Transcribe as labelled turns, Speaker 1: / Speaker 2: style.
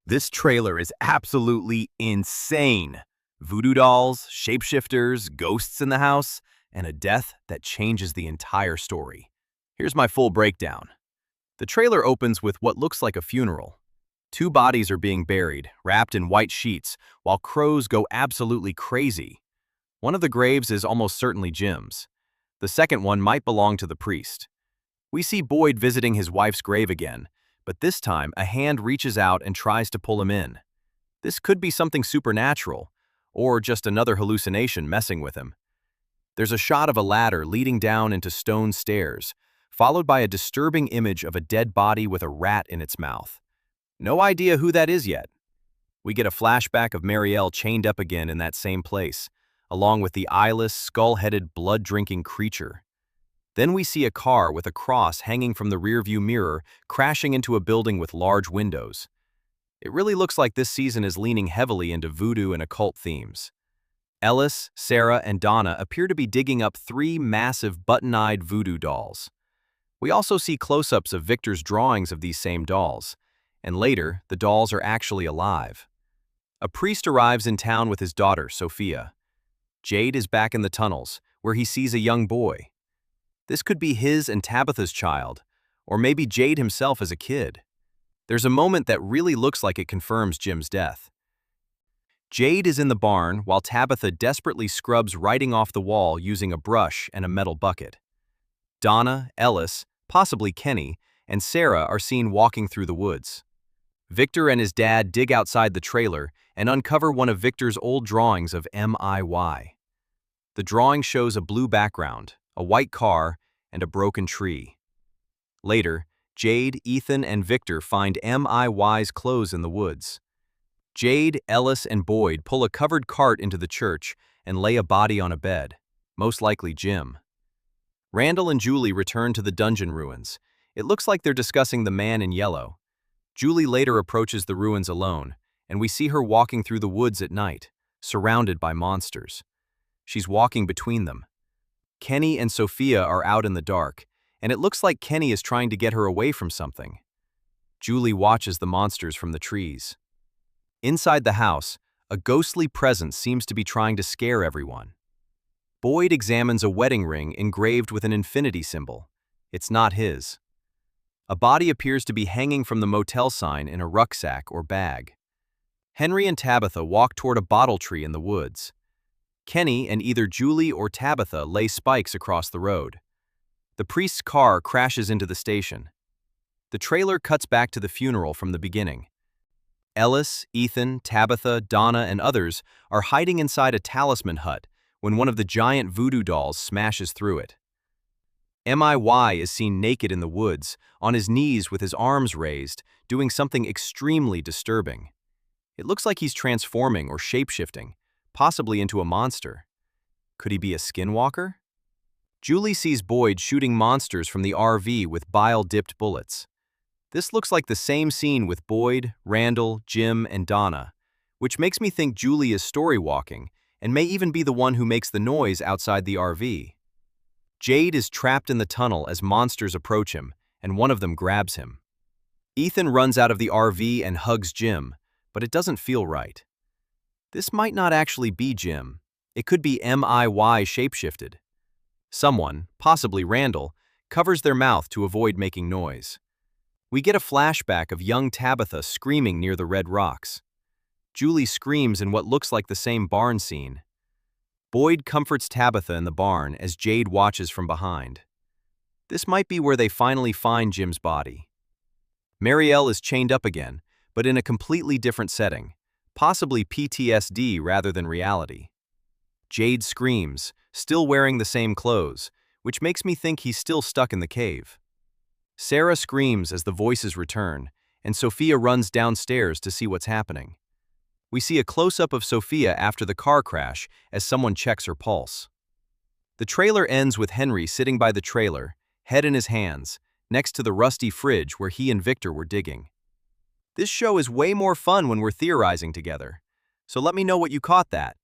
Speaker 1: This trailer is absolutely insane. Voodoo dolls, shapeshifters, ghosts in the house, and a death that changes the entire story. Here's my full breakdown. The trailer opens with what looks like a funeral. Two bodies are being buried, wrapped in white sheets, while crows go absolutely crazy. One of the graves is almost certainly Jim's. The second one might belong to the priest. We see Boyd visiting his wife's grave again, but this time a hand reaches out and tries to pull him in. This could be something supernatural, or just another hallucination messing with him. There's a shot of a ladder leading down into stone stairs, followed by a disturbing image of a dead body with a rat in its mouth. No idea who that is yet. We get a flashback of Marielle chained up again in that same place, along with the eyeless, skull-headed, blood-drinking creature. Then we see a car with a cross hanging from the rearview mirror crashing into a building with large windows. It really looks like this season is leaning heavily into voodoo and occult themes. Ellis, Sarah, and Donna appear to be digging up three massive button-eyed voodoo dolls. We also see close-ups of Victor's drawings of these same dolls, and later, the dolls are actually alive. A priest arrives in town with his daughter, Sophia. Jade is back in the tunnels, where he sees a young boy. This could be his and Tabitha's child, or maybe Jade himself as a kid. There's a moment that really looks like it confirms Jim's death. Jade is in the barn while Tabitha desperately scrubs writing off the wall using a brush and a metal bucket. Donna, Ellis, possibly Kenny, and Sarah are seen walking through the woods. Victor and his dad dig outside the trailer and uncover one of Victor's old drawings of MIY. The drawing shows a blue background, a white car, and a broken tree. Later, Jade, Ethan, and Victor find MIY's clothes in the woods. Jade, Ellis, and Boyd pull a covered cart into the church and lay a body on a bed, most likely Jim. Randall and Julie return to the dungeon ruins. It looks like they're discussing the man in yellow. Julie later approaches the ruins alone, and we see her walking through the woods at night, surrounded by monsters. She's walking between them. Kenny and Sophia are out in the dark, and it looks like Kenny is trying to get her away from something. Julie watches the monsters from the trees. Inside the house, a ghostly presence seems to be trying to scare everyone. Boyd examines a wedding ring engraved with an infinity symbol. It's not his. A body appears to be hanging from the motel sign in a rucksack or bag. Henry and Tabitha walk toward a bottle tree in the woods. Kenny and either Julie or Tabitha lay spikes across the road. The priest's car crashes into the station. The trailer cuts back to the funeral from the beginning. Ellis, Ethan, Tabitha, Donna, and others are hiding inside a talisman hut when one of the giant voodoo dolls smashes through it. MIY is seen naked in the woods, on his knees with his arms raised, doing something extremely disturbing. It looks like he's transforming or shapeshifting, possibly into a monster. Could he be a skinwalker? Julie sees Boyd shooting monsters from the RV with bile-dipped bullets. This looks like the same scene with Boyd, Randall, Jim, and Donna, which makes me think Julie is story-walking and may even be the one who makes the noise outside the RV. Jade is trapped in the tunnel as monsters approach him, and one of them grabs him. Ethan runs out of the RV and hugs Jim, but it doesn't feel right. This might not actually be Jim. It could be MIY shapeshifted. Someone, possibly Randall, covers their mouth to avoid making noise. We get a flashback of young Tabitha screaming near the red rocks. Julie screams in what looks like the same barn scene. Boyd comforts Tabitha in the barn as Jade watches from behind. This might be where they finally find Jim's body. Marielle is chained up again, but in a completely different setting, possibly PTSD rather than reality. Jade screams, still wearing the same clothes, which makes me think he's still stuck in the cave. Sarah screams as the voices return, and Sophia runs downstairs to see what's happening. We see a close-up of Sophia after the car crash as someone checks her pulse. The trailer ends with Henry sitting by the trailer, head in his hands, next to the rusty fridge where he and Victor were digging. This show is way more fun when we're theorizing together, so let me know what you caught that.